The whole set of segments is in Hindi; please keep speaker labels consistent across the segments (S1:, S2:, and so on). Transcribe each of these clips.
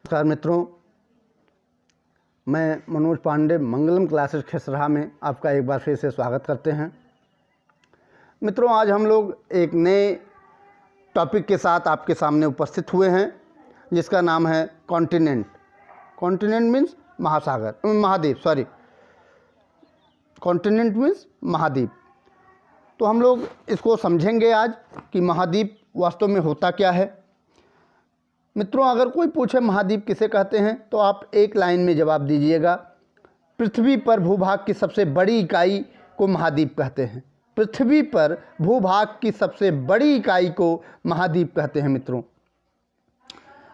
S1: नमस्कार मित्रों, मैं मनोज पांडे मंगलम क्लासेस खिसराहा में आपका एक बार फिर से स्वागत करते हैं। मित्रों, आज हम लोग एक नए टॉपिक के साथ आपके सामने उपस्थित हुए हैं जिसका नाम है कॉन्टिनेंट। कॉन्टिनेंट मीन्स महाद्वीप, कॉन्टिनेंट मीन्स महाद्वीप। तो हम लोग इसको समझेंगे आज कि महाद्वीप वास्तव में होता क्या है। मित्रों, अगर कोई पूछे महाद्वीप किसे कहते हैं तो आप एक लाइन में जवाब दीजिएगा। पृथ्वी पर भूभाग की सबसे बड़ी इकाई को महाद्वीप कहते हैं। पृथ्वी पर भूभाग की सबसे बड़ी इकाई को महाद्वीप कहते हैं मित्रों।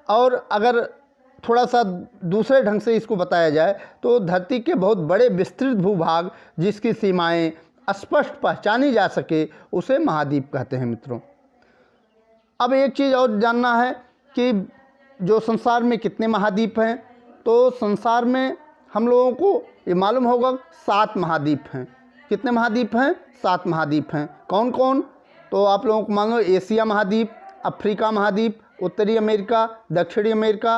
S1: और अगर थोड़ा सा दूसरे ढंग से इसको बताया जाए तो धरती के बहुत बड़े विस्तृत भूभाग जिसकी सीमाएं स्पष्ट पहचानी जा सके उसे महाद्वीप कहते हैं मित्रों। अब एक चीज़ और जानना है कि जो संसार में कितने महाद्वीप हैं। तो संसार में हम लोगों को ये मालूम होगा 7 महाद्वीप हैं। कितने महाद्वीप हैं? 7 महाद्वीप हैं। कौन कौन? तो आप लोगों को मान लो एशिया महाद्वीप, अफ्रीका महाद्वीप, उत्तरी अमेरिका, दक्षिणी अमेरिका,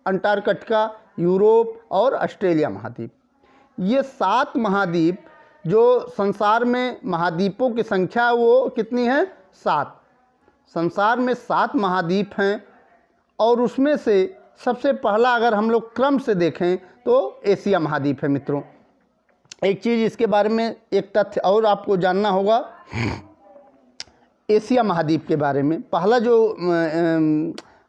S1: अंटार्कटिका, यूरोप और ऑस्ट्रेलिया महाद्वीप। ये 7 महाद्वीप जो संसार में महाद्वीपों की संख्या वो कितनी है? 7। संसार में 7 महाद्वीप हैं और उसमें से सबसे पहला अगर हम लोग क्रम से देखें तो एशिया महाद्वीप है मित्रों। एक चीज़ इसके बारे में एक तथ्य और आपको जानना होगा एशिया महाद्वीप के बारे में। पहला जो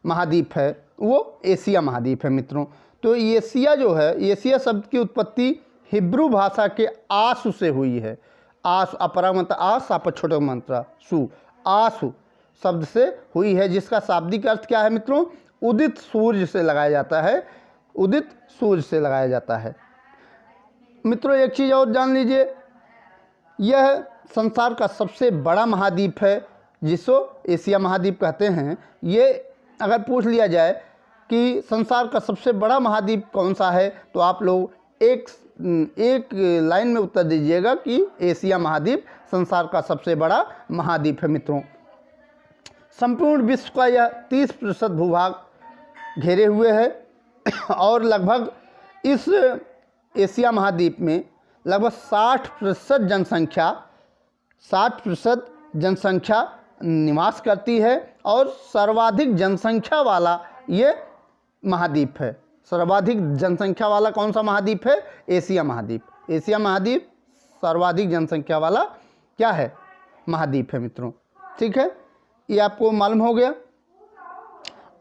S1: महाद्वीप है वो एशिया महाद्वीप है मित्रों। तो एशिया जो है, एशिया शब्द की उत्पत्ति हिब्रू भाषा के आसु से हुई है। आस अपरा मंत्र आस आप छोटा मंत्र सु, आसु शब्द से हुई है जिसका शाब्दिक अर्थ क्या है मित्रों? उदित सूर्य से लगाया जाता है। उदित सूर्य से लगाया जाता है मित्रों। एक चीज़ और जान लीजिए, यह संसार का सबसे बड़ा महाद्वीप है जिसको एशिया महाद्वीप कहते हैं। ये अगर पूछ लिया जाए कि संसार का सबसे बड़ा महाद्वीप कौन सा है तो आप लोग एक लाइन में उत्तर दीजिएगा कि एशिया महाद्वीप संसार का सबसे बड़ा महाद्वीप है मित्रों। संपूर्ण विश्व का यह 30% भूभाग घेरे हुए है और लगभग इस एशिया महाद्वीप में लगभग 60% जनसंख्या निवास करती है और सर्वाधिक जनसंख्या वाला ये महाद्वीप है। सर्वाधिक जनसंख्या वाला कौन सा महाद्वीप है? एशिया महाद्वीप। एशिया महाद्वीप सर्वाधिक जनसंख्या वाला क्या है? महाद्वीप है मित्रों। ठीक है, ये आपको मालूम हो गया।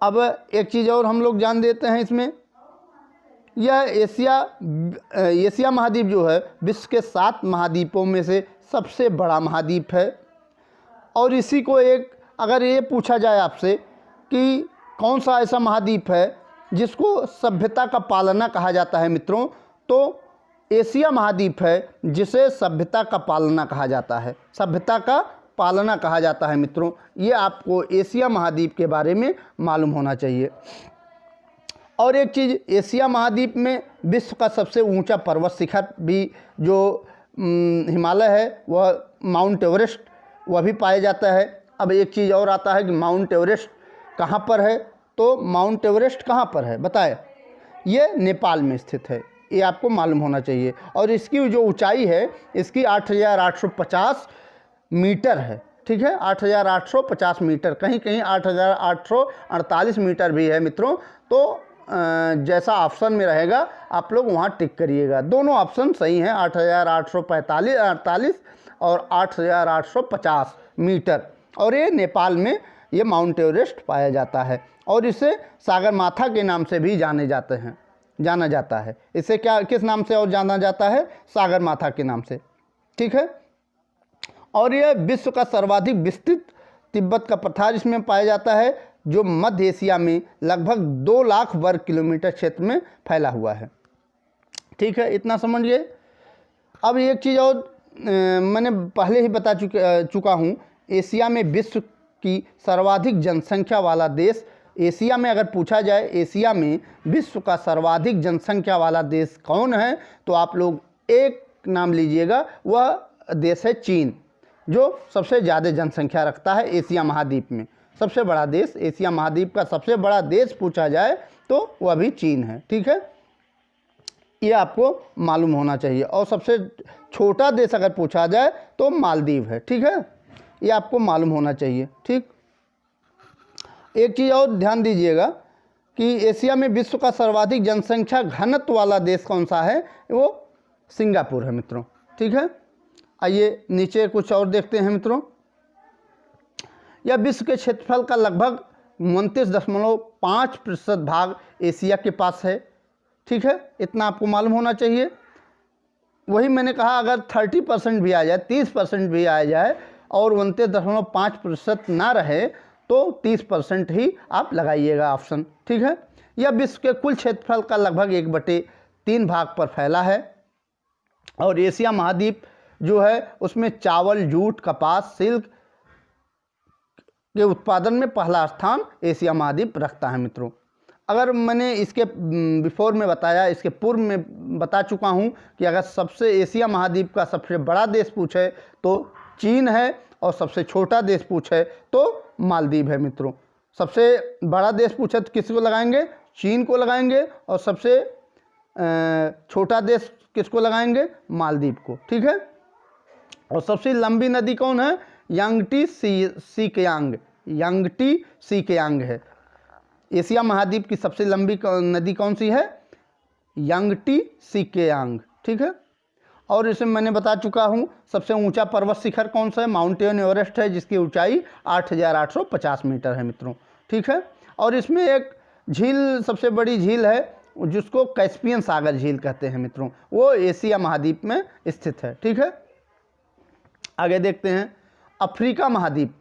S1: अब एक चीज़ और हम लोग जान देते हैं इसमें। यह एशिया महाद्वीप जो है विश्व के 7 महाद्वीपों में से सबसे बड़ा महाद्वीप है। और इसी को एक अगर ये पूछा जाए आपसे कि कौन सा ऐसा महाद्वीप है जिसको सभ्यता का पालना कहा जाता है मित्रों, तो एशिया महाद्वीप है जिसे सभ्यता का पालना कहा जाता है। सभ्यता का पालना कहा जाता है मित्रों। ये आपको एशिया महाद्वीप के बारे में मालूम होना चाहिए। और एक चीज़, एशिया महाद्वीप में विश्व का सबसे ऊंचा पर्वत शिखर भी जो हिमालय है वह माउंट एवरेस्ट वह भी पाया जाता है। अब एक चीज़ और आता है कि माउंट एवरेस्ट कहाँ पर है? तो माउंट एवरेस्ट कहाँ पर है बताए? ये नेपाल में स्थित है। ये आपको मालूम होना चाहिए। और इसकी जो ऊंचाई है इसकी 8,850 मीटर है। ठीक है, 8,850 मीटर, कहीं कहीं 8,848 मीटर भी है मित्रों। तो जैसा ऑप्शन में रहेगा आप लोग वहाँ टिक करिएगा। दोनों ऑप्शन सही हैं, 8,848 और 8,850 मीटर। और ये नेपाल में ये माउंट एवरेस्ट पाया जाता है और इसे सागरमाथा के नाम से भी जाना जाता है। इसे किस नाम से और जाना जाता है? सागरमाथा के नाम से। ठीक है, और यह विश्व का सर्वाधिक विस्तृत तिब्बत का पठार इसमें पाया जाता है जो मध्य एशिया में लगभग 2 लाख वर्ग किलोमीटर क्षेत्र में फैला हुआ है। ठीक है, इतना समझ गए। अब एक चीज़ और मैंने पहले ही बता चुका हूँ, एशिया में विश्व की सर्वाधिक जनसंख्या वाला देश, एशिया में अगर पूछा जाए एशिया में विश्व का सर्वाधिक जनसंख्या वाला देश कौन है तो आप लोग एक नाम लीजिएगा, वह देश है चीन, जो सबसे ज़्यादा जनसंख्या रखता है एशिया महाद्वीप में। सबसे बड़ा देश, एशिया महाद्वीप का सबसे बड़ा देश पूछा जाए तो वह भी चीन है। ठीक है, ये आपको मालूम होना चाहिए। और सबसे छोटा देश अगर पूछा जाए तो मालदीव है। ठीक है, ये आपको मालूम होना चाहिए। ठीक, एक चीज़ और ध्यान दीजिएगा कि एशिया में विश्व का सर्वाधिक जनसंख्या घनत्व वाला देश कौन सा है, वो सिंगापुर है मित्रों। ठीक है, आइए नीचे कुछ और देखते हैं मित्रों। यह विश्व के क्षेत्रफल का लगभग 29.5% भाग एशिया के पास है। ठीक है, इतना आपको मालूम होना चाहिए। वही मैंने कहा, अगर 30% भी आ जाए, 30% भी आ जाए और 29.5% ना रहे तो 30% ही आप लगाइएगा ऑप्शन। ठीक है, यह विश्व के कुल क्षेत्रफल का लगभग 1/3 भाग पर फैला है। और एशिया महाद्वीप जो है उसमें चावल, जूट, कपास, सिल्क के उत्पादन में पहला स्थान एशिया महाद्वीप रखता है मित्रों। अगर मैंने इसके बिफोर में बताया, इसके पूर्व में बता चुका हूँ कि अगर सबसे एशिया महाद्वीप का सबसे बड़ा देश पूछे तो चीन है और सबसे छोटा देश पूछे तो मालदीव है मित्रों। सबसे बड़ा देश पूछे तो किसको लगाएंगे, चीन को लगाएंगे, और सबसे छोटा देश किसको लगाएंगे, मालदीव को। ठीक है, और सबसे लंबी नदी कौन है, यांगटी सीकियांग, यांगटी सीकियांग है। एशिया महाद्वीप की सबसे लंबी नदी कौन सी है, यांगटी सीकियांग। ठीक है, और इसे मैंने बता चुका हूँ। सबसे ऊंचा पर्वत शिखर कौन सा है, माउंटेन एवरेस्ट है, जिसकी ऊंचाई 8,850 मीटर है मित्रों। ठीक है, और इसमें एक झील, सबसे बड़ी झील है जिसको कैस्पियन सागर झील कहते हैं मित्रों, वो एशिया महाद्वीप में स्थित है। ठीक है, आगे देखते हैं अफ्रीका महाद्वीप।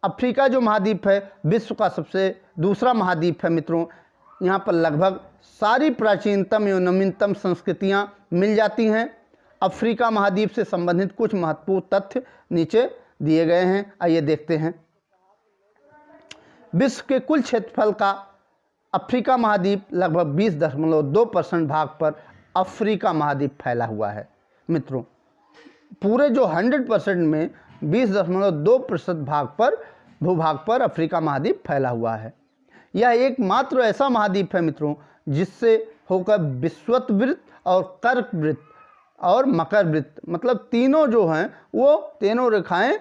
S1: अफ्रीका जो महाद्वीप है विश्व का सबसे दूसरा महाद्वीप है मित्रों। यहाँ पर लगभग सारी प्राचीनतम एवं नवीनतम संस्कृतियाँ मिल जाती हैं। अफ्रीका महाद्वीप से संबंधित कुछ महत्वपूर्ण तथ्य नीचे दिए गए हैं, आइए देखते हैं। विश्व के कुल क्षेत्रफल का अफ्रीका महाद्वीप लगभग 20.2% भाग पर अफ्रीका महाद्वीप फैला हुआ है मित्रों। पूरे जो 100% में 20.2% भूभाग पर अफ्रीका महाद्वीप फैला हुआ है। यह एकमात्र ऐसा महाद्वीप है मित्रों जिससे होकर विषुवत और कर्क वृत्त और मकर वृत्त, मतलब तीनों जो हैं वो तीनों रेखाएं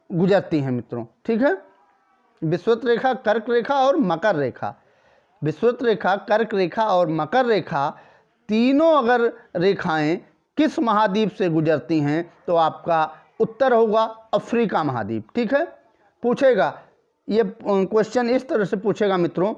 S1: गुजरती हैं मित्रों। ठीक है, विषुवत रेखा, कर्क रेखा और मकर रेखा। विषुवत रेखा, कर्क रेखा और मकर रेखा तीनों अगर रेखाएं किस महाद्वीप से गुजरती हैं तो आपका उत्तर होगा अफ्रीका महाद्वीप। ठीक है, पूछेगा ये क्वेश्चन इस तरह से पूछेगा मित्रों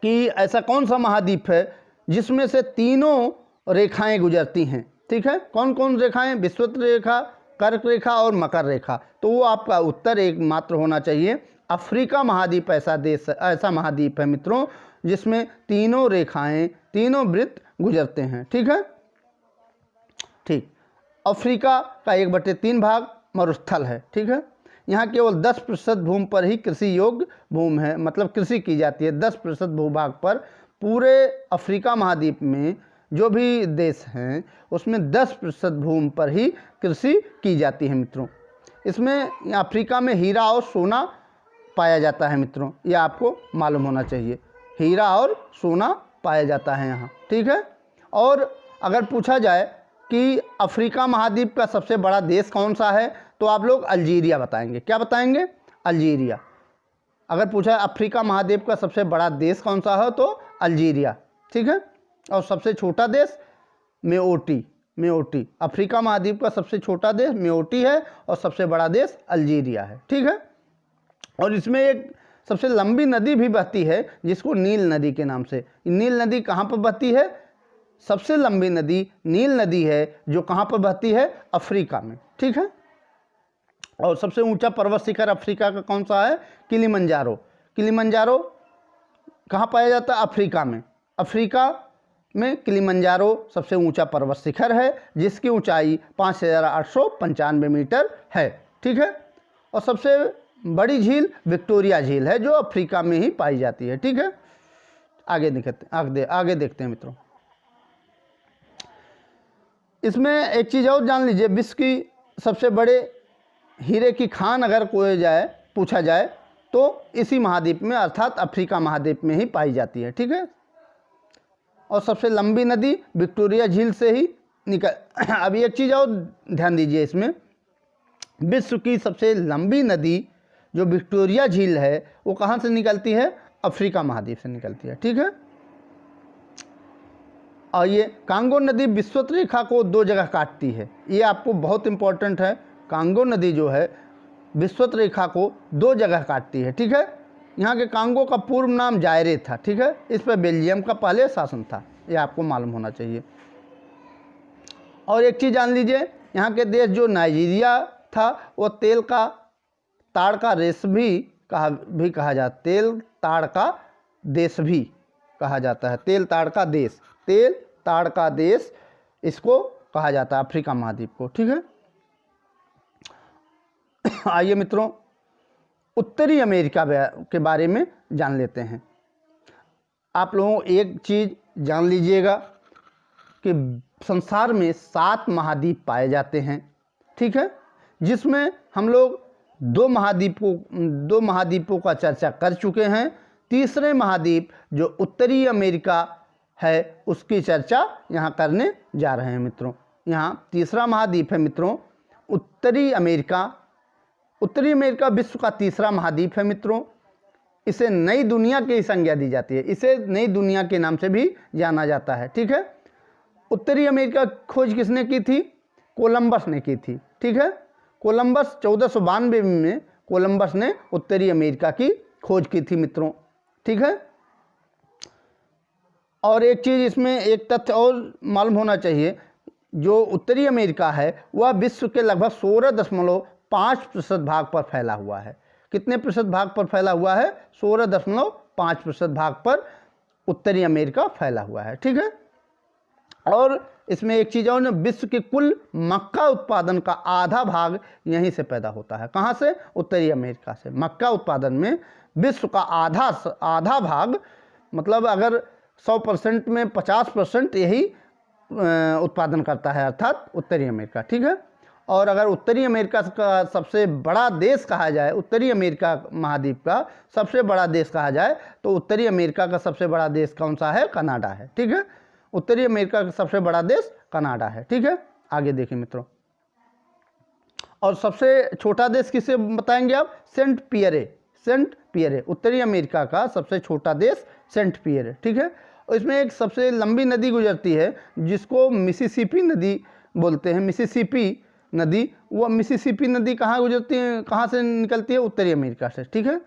S1: कि ऐसा कौन सा महाद्वीप है जिसमें से तीनों रेखाएं गुजरती हैं। ठीक है, कौन कौन रेखाएं, विषुवत रेखा, कर्क रेखा और मकर रेखा, तो वो आपका उत्तर एकमात्र होना चाहिए अफ्रीका महाद्वीप। ऐसा महाद्वीप है मित्रों जिसमें तीनों रेखाएं, तीनों वृत्त गुजरते हैं। ठीक है, ठीक, अफ्रीका का 1/3 भाग मरुस्थल है। ठीक है, यहाँ केवल 10% भूमि पर ही कृषि योग्य भूमि है, मतलब कृषि की जाती है। 10% भूभाग पर पूरे अफ्रीका महाद्वीप में जो भी देश हैं उसमें 10% भूमि पर ही कृषि की जाती है मित्रों। इसमें अफ्रीका में हीरा और सोना पाया जाता है मित्रों, ये आपको मालूम होना चाहिए। हीरा और सोना पाया जाता है यहाँ। ठीक है, और अगर पूछा जाए कि अफ्रीका महाद्वीप का सबसे बड़ा देश कौन सा है तो आप लोग अल्जीरिया बताएंगे। क्या बताएंगे, अल्जीरिया। अगर पूछा है अफ्रीका महाद्वीप का सबसे बड़ा देश कौन सा है तो अल्जीरिया। ठीक है, और सबसे छोटा देश मेओटी। अफ्रीका महाद्वीप का सबसे छोटा देश मेओटी है और सबसे बड़ा देश अल्जीरिया है। ठीक है, और इसमें एक सबसे लंबी नदी भी बहती है जिसको नील नदी के नाम से। नील नदी कहाँ पर बहती है, सबसे लंबी नदी नील नदी है जो कहाँ पर बहती है, अफ्रीका में। ठीक है, और सबसे ऊंचा पर्वत शिखर अफ्रीका का कौन सा है, किलिमंजारो। किलिमंजारो कहाँ पाया जाता है, अफ्रीका में। अफ्रीका में किलिमंजारो सबसे ऊंचा पर्वत शिखर है जिसकी ऊंचाई 5,895 मीटर है। ठीक है, और सबसे बड़ी झील विक्टोरिया झील है जो अफ्रीका में ही पाई जाती है। ठीक है, आगे देखते हैं मित्रों। इसमें एक चीज़ और जान लीजिए, विश्व की सबसे बड़े हीरे की खान अगर पूछा जाए तो इसी महाद्वीप में अर्थात अफ्रीका महाद्वीप में ही पाई जाती है। ठीक है, और सबसे लंबी नदी विक्टोरिया झील से ही निकल अब एक चीज़ और ध्यान दीजिए, इसमें विश्व की सबसे लंबी नदी जो विक्टोरिया झील है वो कहाँ से निकलती है? अफ्रीका महाद्वीप से निकलती है। ठीक है, और ये कांगो नदी विषुवत रेखा को दो जगह काटती है, ये आपको बहुत इंपॉर्टेंट है। कांगो नदी जो है विषुवत रेखा को दो जगह काटती है। ठीक है, यहाँ के कांगो का पूर्व नाम जायरे था। ठीक है, इस पर बेल्जियम का पहले शासन था, ये आपको मालूम होना चाहिए। और एक चीज़ जान लीजिए, यहाँ के देश जो नाइजीरिया था वो तेल का ताड़ का रेस भी कहा जाता, तेल ताड़ का देश भी कहा जाता है। तेल ताड़ का देश, तेल ताड़ का देश इसको कहा जाता है, अफ्रीका महाद्वीप को। ठीक है, आइए मित्रों उत्तरी अमेरिका के बारे में जान लेते हैं। आप लोगों एक चीज़ जान लीजिएगा कि संसार में 7 महाद्वीप पाए जाते हैं। ठीक है, जिसमें हम लोग दो महाद्वीपों का चर्चा कर चुके हैं। तीसरे महाद्वीप जो उत्तरी अमेरिका है उसकी चर्चा यहाँ करने जा रहे हैं मित्रों। यहाँ तीसरा महाद्वीप है मित्रों उत्तरी अमेरिका। उत्तरी अमेरिका विश्व का तीसरा महाद्वीप है मित्रों। इसे नई दुनिया की संज्ञा दी जाती है, इसे नई दुनिया के नाम से भी जाना जाता है। ठीक है, उत्तरी अमेरिका खोज किसने की थी? कोलंबस ने की थी। ठीक है, कोलंबस 1492 में कोलंबस ने उत्तरी अमेरिका की खोज की थी मित्रों। ठीक है, और एक चीज़ इसमें एक तथ्य और मालूम होना चाहिए, जो उत्तरी अमेरिका है वह विश्व के लगभग 16.5% भाग पर फैला हुआ है। कितने प्रतिशत भाग पर फैला हुआ है? 16.5% भाग पर उत्तरी अमेरिका फैला हुआ है। ठीक है, और इसमें एक चीज़ और, विश्व के कुल मक्का उत्पादन का आधा भाग यहीं से पैदा होता है। कहाँ से? उत्तरी अमेरिका से। मक्का उत्पादन में विश्व का आधा भाग, मतलब अगर 100% में 50% यही उत्पादन करता है, अर्थात उत्तरी अमेरिका। ठीक है, और अगर उत्तरी अमेरिका का सबसे बड़ा देश कहा जाए, उत्तरी अमेरिका महाद्वीप का सबसे बड़ा देश कहा जाए, तो उत्तरी अमेरिका का सबसे बड़ा देश कौन सा है? कनाडा है। ठीक है, उत्तरी अमेरिका का सबसे बड़ा देश कनाडा है। ठीक है, आगे देखिए मित्रों, और सबसे छोटा देश किसे बताएंगे आप? Saint Pierre. उत्तरी अमेरिका का सबसे छोटा देश सेंट पियरे। ठीक है, और इसमें एक सबसे लंबी नदी गुजरती है जिसको मिसिसिपी नदी बोलते हैं। मिसिसिपी नदी, वो मिसिसिपी नदी कहाँ गुजरती है, कहाँ से निकलती है? उत्तरी अमेरिका से। ठीक है,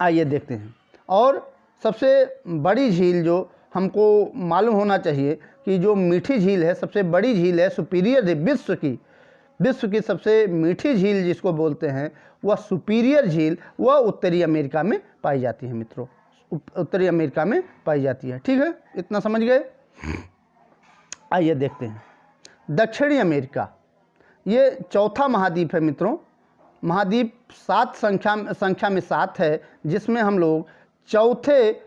S1: आइए देखते हैं। और सबसे बड़ी झील जो हमको मालूम होना चाहिए कि जो मीठी झील है, सबसे बड़ी झील है सुपीरियर, विश्व की सबसे मीठी झील जिसको बोलते हैं वह सुपीरियर झील, वह उत्तरी अमेरिका में पाई जाती है मित्रों। उत्तरी अमेरिका में पाई जाती है। ठीक है, इतना समझ गए? आइए देखते हैं दक्षिणी अमेरिका। ये चौथा महाद्वीप है मित्रों। महाद्वीप 7 संख्या में 7 है, जिसमें हम लोग चौथे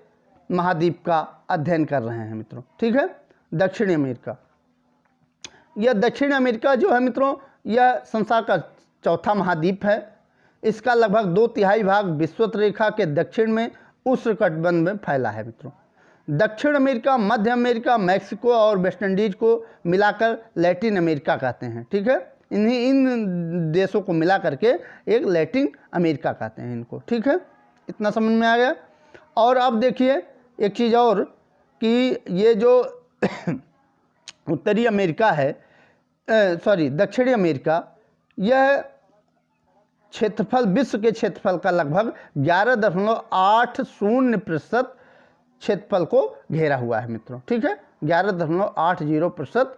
S1: महाद्वीप का अध्ययन कर रहे हैं मित्रों। ठीक है, दक्षिणी अमेरिका। यह दक्षिण अमेरिका जो है मित्रों, यह संसार का चौथा महाद्वीप है। इसका लगभग 2/3 भाग विषुवत रेखा के दक्षिण में उष्णकटिबंध में फैला है मित्रों। दक्षिण अमेरिका, मध्य अमेरिका, मैक्सिको और वेस्ट इंडीज को मिलाकर लैटिन अमेरिका कहते हैं। ठीक है, इन देशों को मिला करके एक लैटिन अमेरिका कहते हैं इनको। ठीक है, इतना समझ में आ गया? और अब देखिए एक चीज़ और कि ये जो उत्तरी अमेरिका है, दक्षिणी अमेरिका, यह क्षेत्रफल, विश्व के क्षेत्रफल का लगभग 11.80% क्षेत्रफल को घेरा हुआ है मित्रों। ठीक है, 11.80%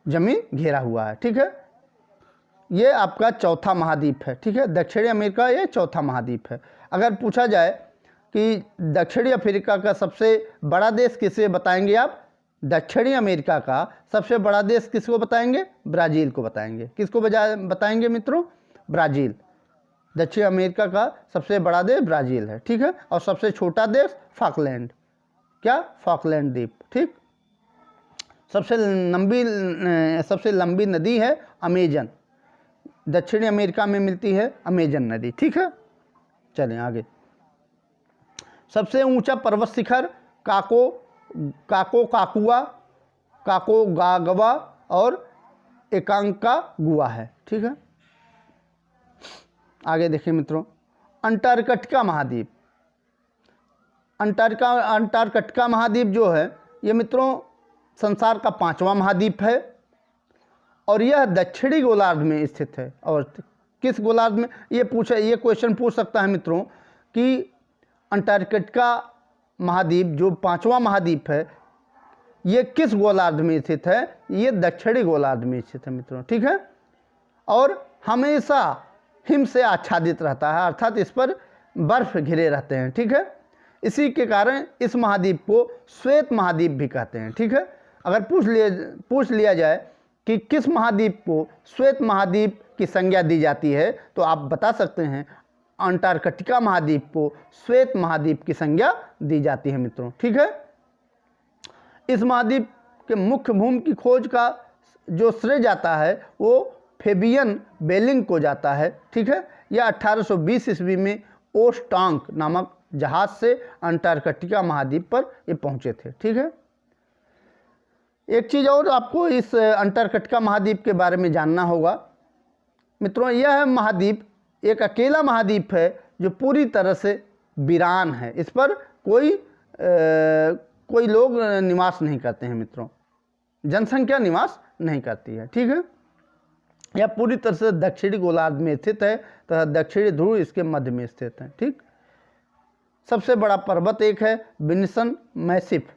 S1: जमीन घेरा हुआ है। ठीक है, ये आपका चौथा महाद्वीप है। ठीक है, दक्षिणी अमेरिका ये चौथा महाद्वीप है। अगर पूछा जाए कि दक्षिणी अफ्रीका का सबसे बड़ा देश किसे बताएंगे आप? दक्षिणी अमेरिका का सबसे बड़ा देश किसको बताएंगे? ब्राज़ील को बताएंगे। किसको बताएंगे मित्रों? ब्राज़ील। दक्षिण अमेरिका का सबसे बड़ा देश ब्राज़ील है। ठीक है, और सबसे छोटा देश फॉकलैंड। क्या? फॉकलैंड द्वीप। ठीक, सबसे लंबी नदी है अमेजन। दक्षिणी अमेरिका में मिलती है अमेजन नदी। ठीक है, चलें आगे। सबसे ऊंचा पर्वत शिखर काकोकाकुआ, काकोगागवा और एकांकागुआ है। ठीक है, आगे देखिए मित्रों, अंटार्कटिका महाद्वीप। अंटार्कटिका महाद्वीप जो है ये मित्रों संसार का 5वां महाद्वीप है और यह दक्षिणी गोलार्ध में स्थित है। और किस गोलार्ध में, ये क्वेश्चन पूछ सकता है मित्रों कि अंटार्कटिका महाद्वीप जो 5वां महाद्वीप है ये किस गोलार्ध में स्थित है? ये दक्षिणी गोलार्ध में स्थित है मित्रों। ठीक है, और हमेशा हिम से आच्छादित रहता है, अर्थात इस पर बर्फ घिरे रहते हैं। ठीक है, इसी के कारण इस महाद्वीप को श्वेत महाद्वीप भी कहते हैं। ठीक है, अगर पूछ लिया जाए कि किस महाद्वीप को श्वेत महाद्वीप की संज्ञा दी जाती है तो आप बता सकते हैं अंटार्कटिका महाद्वीप को श्वेत महाद्वीप की संज्ञा दी जाती है मित्रों। ठीक है, इस महाद्वीप के मुख्य भूमि की खोज का जो श्रेय जाता है वो फेबियन बेलिंग को जाता है। ठीक है, यह 1820 ईस्वी में ओस्टांक नामक जहाज से अंटार्कटिका महाद्वीप पर ये पहुंचे थे। ठीक है, एक चीज़ और आपको इस अंटार्कटिका महाद्वीप के बारे में जानना होगा मित्रों, यह महाद्वीप एक अकेला महाद्वीप है जो पूरी तरह से वीरान है। इस पर कोई लोग निवास नहीं करते हैं मित्रों, जनसंख्या निवास नहीं करती है। ठीक है, यह पूरी तरह से दक्षिणी गोलार्ध में स्थित है तथा दक्षिणी ध्रुव इसके मध्य में स्थित है। ठीक, सबसे बड़ा पर्वत एक है विन्सन मैसिफ।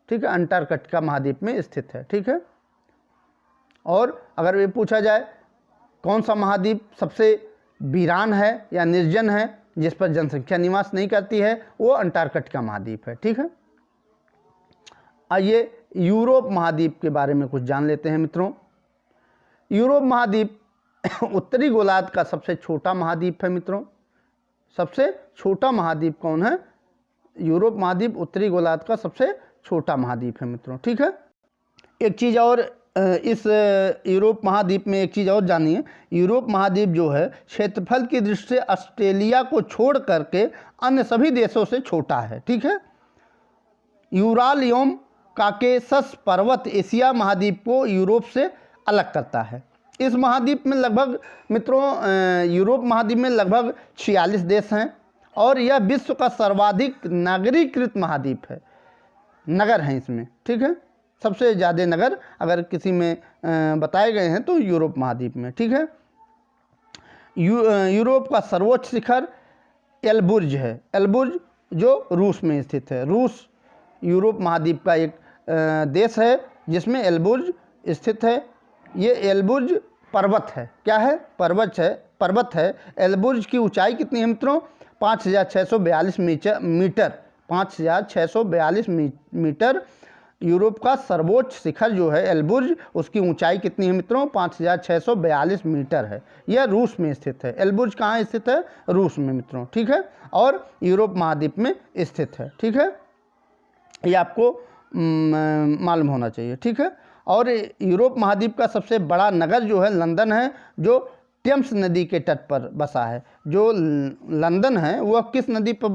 S1: ठीक है, अंटार्कटिका महाद्वीप में स्थित है। ठीक है, और अगर ये पूछा जाए कौन सा महाद्वीप सबसे वीरान है या निर्जन है जिस पर जनसंख्या निवास नहीं करती है, वो अंटार्कटिका महाद्वीप है। ठीक है, आइए यूरोप महाद्वीप के बारे में कुछ जान लेते हैं मित्रों। यूरोप महाद्वीप उत्तरी गोलार्ध का सबसे छोटा महाद्वीप है मित्रों। सबसे छोटा महाद्वीप कौन है? यूरोप महाद्वीप उत्तरी गोलार्ध का सबसे छोटा महाद्वीप है मित्रों। ठीक है, एक चीज़ और इस यूरोप महाद्वीप में एक चीज़ और जानिए, यूरोप महाद्वीप जो है क्षेत्रफल की दृष्टि से ऑस्ट्रेलिया को छोड़ करके अन्य सभी देशों से छोटा है। ठीक है, यूराल एवं काकेशस पर्वत एशिया महाद्वीप को यूरोप से अलग करता है। इस महाद्वीप में लगभग मित्रों यूरोप महाद्वीप में लगभग 46 देश हैं और यह विश्व का सर्वाधिक नागरीकृत महाद्वीप है। नगर हैं इसमें। ठीक है, सबसे ज़्यादा नगर अगर किसी में बताए गए हैं तो यूरोप महाद्वीप में। ठीक है, यूरोप का सर्वोच्च शिखर एलबुर्ज है। एलबुर्ज जो रूस में स्थित है। रूस यूरोप महाद्वीप का एक देश है जिसमें एलबुर्ज स्थित है। ये एलबुर्ज पर्वत है। क्या है? पर्वत है। एलबुर्ज की ऊंचाई कितनी है मित्रों? 5642 मीटर। 5642 मीटर। यूरोप का सर्वोच्च शिखर जो है एलबुर्ज, उसकी ऊंचाई कितनी है मित्रों? 5642 मीटर है। यह रूस में स्थित है। एलबुर्ज कहाँ स्थित है? रूस में मित्रों। ठीक है, और यूरोप महाद्वीप में स्थित है। ठीक है, ये आपको मालूम होना चाहिए। ठीक है, और यूरोप महाद्वीप का सबसे बड़ा नगर जो है लंदन है, जो टेम्स नदी के तट पर बसा है। जो लंदन है वह किस नदी पर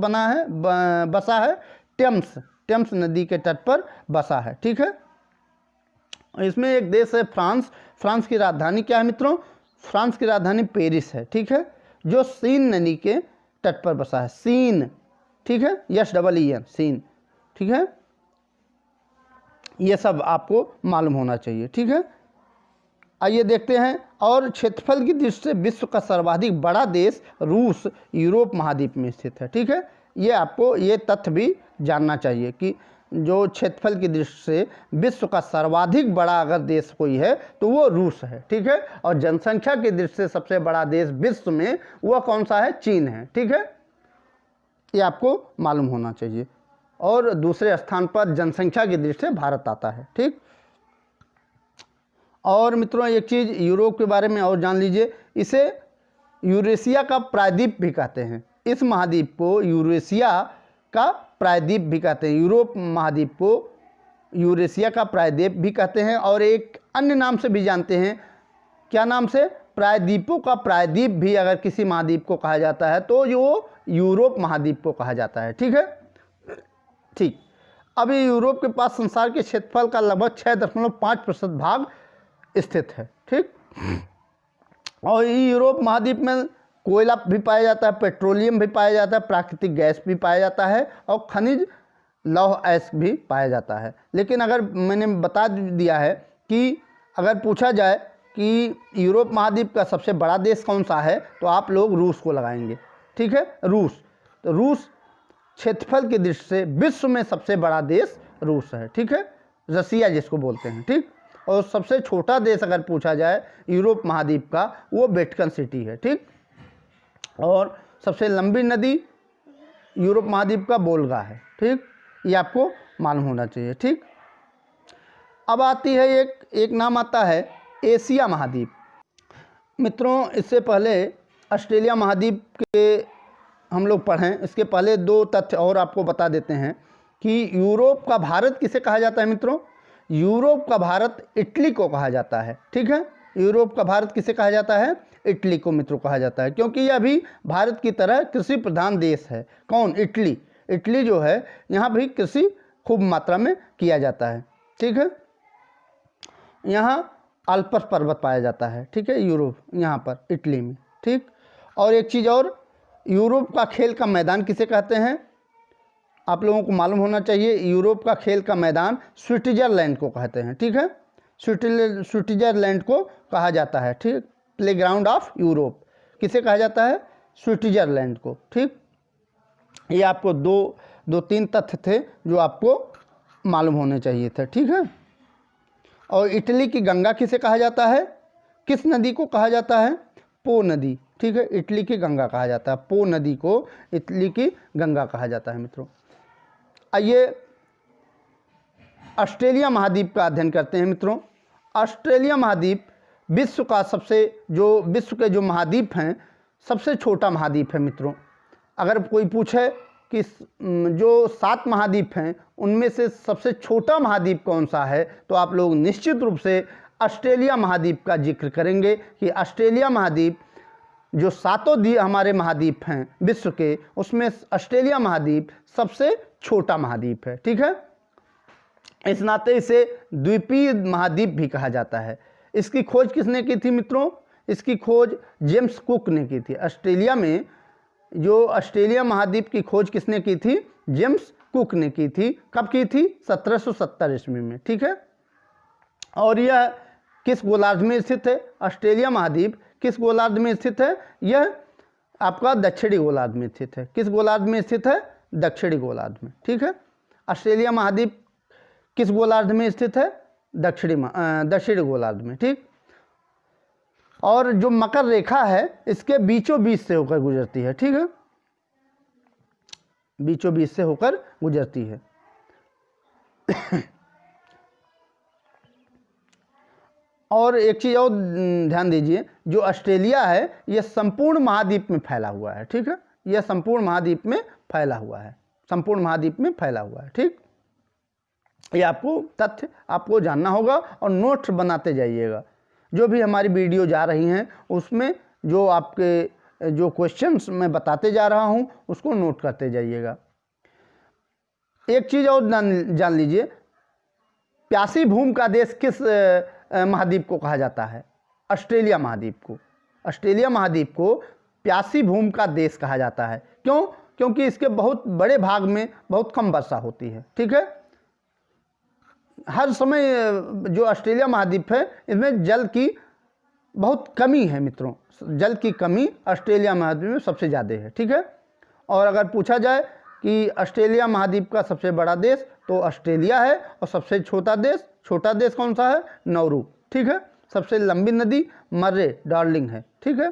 S1: बसा है? टेम्स नदी के तट पर बसा है। ठीक है, इसमें एक देश है फ्रांस। फ्रांस की राजधानी क्या है मित्रों? फ्रांस की राजधानी पेरिस है। ठीक है, जो सीन नदी के तट पर बसा है। सीन, ठीक है, SEEN, सीन। ठीक है, ये सब आपको मालूम होना चाहिए। ठीक है, आइए देखते हैं। और क्षेत्रफल की दृष्टि से विश्व का सर्वाधिक बड़ा देश रूस यूरोप महाद्वीप में स्थित है। ठीक है, ये आपको ये तथ्य भी जानना चाहिए कि जो क्षेत्रफल की दृष्टि से विश्व का सर्वाधिक बड़ा अगर देश कोई है तो वो रूस है। ठीक है, और जनसंख्या की दृष्टि से सबसे बड़ा देश विश्व में वह कौन सा है? चीन है। ठीक है, ये आपको मालूम होना चाहिए। और दूसरे स्थान पर जनसंख्या की दृष्टि से भारत आता है। ठीक, और मित्रों एक चीज़ यूरोप के बारे में और जान लीजिए, इसे यूरेशिया का प्रायद्वीप भी कहते हैं। इस महाद्वीप को यूरेशिया का प्रायद्वीप भी कहते हैं। यूरोप महाद्वीप को यूरेशिया का प्रायद्वीप भी कहते हैं और एक अन्य नाम से भी जानते हैं, क्या नाम से? प्रायद्वीपों का प्रायद्वीप भी अगर किसी महाद्वीप को कहा जाता है तो वो यूरोप महाद्वीप को कहा जाता है। ठीक है, ठीक। अब ये यूरोप के पास संसार के क्षेत्रफल का लगभग 6.5% भाग स्थित है। ठीक, और ये यूरोप महाद्वीप में कोयला भी पाया जाता है, पेट्रोलियम भी पाया जाता है, प्राकृतिक गैस भी पाया जाता है और खनिज लौह अयस्क भी पाया जाता है। लेकिन अगर मैंने बता दिया है कि अगर पूछा जाए कि यूरोप महाद्वीप का सबसे बड़ा देश कौन सा है तो आप लोग रूस को लगाएंगे। ठीक है, रूस। तो रूस क्षेत्रफल की दृष्टि से विश्व में सबसे बड़ा देश रूस है। ठीक है, रसिया जिसको बोलते हैं। ठीक, और सबसे छोटा देश अगर पूछा जाए यूरोप महाद्वीप का वो वेटिकन सिटी है। ठीक, और सबसे लंबी नदी यूरोप महाद्वीप का वोल्गा है। ठीक, ये आपको मालूम होना चाहिए। ठीक, अब आती है एक नाम आता है एशिया महाद्वीप। मित्रों, इससे पहले ऑस्ट्रेलिया महाद्वीप के हम लोग पढ़ें, इसके पहले 2 तथ्य और आपको बता देते हैं कि यूरोप का भारत किसे कहा जाता है। मित्रों, यूरोप का भारत इटली को कहा जाता है। ठीक है, यूरोप का भारत किसे कहा जाता है? इटली को मित्रों कहा जाता है, क्योंकि यह भी भारत की तरह कृषि प्रधान देश है। कौन? इटली। इटली जो है यहाँ भी कृषि खूब मात्रा में किया जाता है। ठीक है, यहाँ अल्पस पर्वत पाया जाता है। ठीक है, यूरोप यहाँ पर इटली में। ठीक, और एक चीज़ और, यूरोप का खेल का मैदान किसे कहते हैं? आप लोगों को मालूम होना चाहिए। यूरोप का खेल का मैदान स्विट्जरलैंड को कहते हैं। ठीक है, स्विट्जरलैंड को कहा जाता है। ठीक, प्लेग्राउंड ऑफ यूरोप किसे कहा जाता है? स्विट्जरलैंड को। ठीक, ये आपको दो तीन तथ्य थे जो आपको मालूम होने चाहिए थे। ठीक है, और इटली की गंगा किसे कहा जाता है? किस नदी को कहा जाता है? पो नदी। ठीक है, इटली की गंगा कहा जाता है। पो नदी को इटली की गंगा कहा जाता है। मित्रों, आइए ऑस्ट्रेलिया महाद्वीप का अध्ययन करते हैं। मित्रों, ऑस्ट्रेलिया महाद्वीप विश्व के जो महाद्वीप हैं सबसे छोटा महाद्वीप है। मित्रों, अगर कोई पूछे कि जो 7 महाद्वीप हैं उनमें से सबसे छोटा महाद्वीप कौन सा है तो आप लोग निश्चित रूप से ऑस्ट्रेलिया महाद्वीप का जिक्र करेंगे कि ऑस्ट्रेलिया महाद्वीप जो 7 हमारे महाद्वीप हैं विश्व के, उसमें ऑस्ट्रेलिया महाद्वीप सबसे छोटा महाद्वीप है। ठीक है, इस नाते इसे द्वीपीय महाद्वीप भी कहा जाता है। इसकी खोज किसने की थी? मित्रों, इसकी खोज जेम्स कुक ने की थी। ऑस्ट्रेलिया में जो ऑस्ट्रेलिया महाद्वीप की खोज किसने की थी? जेम्स कुक ने की थी। कब की थी? 1770 ईस्वी में। ठीक है, और यह किस गोलार्ध में स्थित है? ऑस्ट्रेलिया महाद्वीप किस गोलार्ध में स्थित है? यह आपका दक्षिणी गोलार्ध में स्थित है। किस गोलार्ध में स्थित है? दक्षिणी गोलार्ध में। ठीक है, ऑस्ट्रेलिया महाद्वीप किस गोलार्ध में स्थित है? दक्षिणी गोलार्ध में। ठीक, और जो मकर रेखा है इसके बीचों बीच से होकर गुजरती है। ठीक है, बीचों बीच से होकर गुजरती है। और एक चीज़ और ध्यान दीजिए, जो ऑस्ट्रेलिया है यह संपूर्ण महाद्वीप में फैला हुआ है। ठीक है, यह संपूर्ण महाद्वीप में फैला हुआ है। संपूर्ण महाद्वीप में फैला हुआ है। ठीक, ये आपको तथ्य आपको जानना होगा और नोट्स बनाते जाइएगा। जो भी हमारी वीडियो जा रही हैं उसमें जो आपके जो क्वेश्चंस मैं बताते जा रहा हूं उसको नोट करते जाइएगा। एक चीज़ और जान लीजिए, प्यासी भूमि का देश किस महाद्वीप को कहा जाता है? ऑस्ट्रेलिया महाद्वीप को। ऑस्ट्रेलिया महाद्वीप को प्यासी भूमि का देश कहा जाता है। क्यों? क्योंकि इसके बहुत बड़े भाग में बहुत कम वर्षा होती है। ठीक है, हर समय जो ऑस्ट्रेलिया महाद्वीप है इसमें जल की बहुत कमी है। मित्रों, जल की कमी ऑस्ट्रेलिया महाद्वीप में सबसे ज़्यादा है। ठीक है, और अगर पूछा जाए कि ऑस्ट्रेलिया महाद्वीप का सबसे बड़ा देश तो ऑस्ट्रेलिया है, और सबसे छोटा देश कौन सा है? नाउरू। ठीक है, सबसे लंबी नदी मर्रे डार्लिंग है। ठीक है,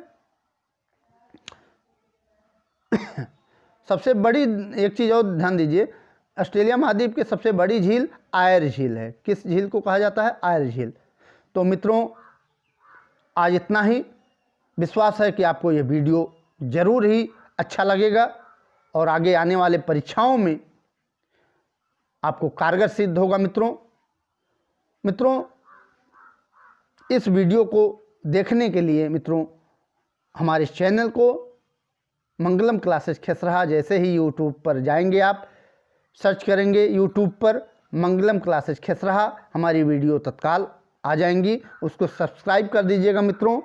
S1: सबसे बड़ी एक चीज़ और ध्यान दीजिए, ऑस्ट्रेलिया महाद्वीप की सबसे बड़ी झील आयर झील है। किस झील को कहा जाता है? आयर झील। तो मित्रों, आज इतना ही। विश्वास है कि आपको ये वीडियो ज़रूर ही अच्छा लगेगा और आगे आने वाले परीक्षाओं में आपको कारगर सिद्ध होगा। मित्रों, इस वीडियो को देखने के लिए मित्रों हमारे चैनल को मंगलम क्लासेस खसराहा जैसे ही यूट्यूब पर जाएंगे, आप सर्च करेंगे यूट्यूब पर मंगलम क्लासेस खसराहा, हमारी वीडियो तत्काल आ जाएंगी। उसको सब्सक्राइब कर दीजिएगा मित्रों।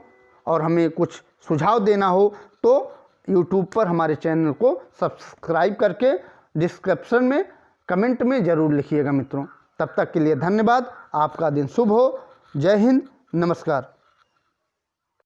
S1: और हमें कुछ सुझाव देना हो तो यूट्यूब पर हमारे चैनल को सब्सक्राइब करके डिस्क्रिप्शन में कमेंट में ज़रूर लिखिएगा मित्रों। तब तक के लिए धन्यवाद। आपका दिन शुभ हो। जय हिंद, नमस्कार।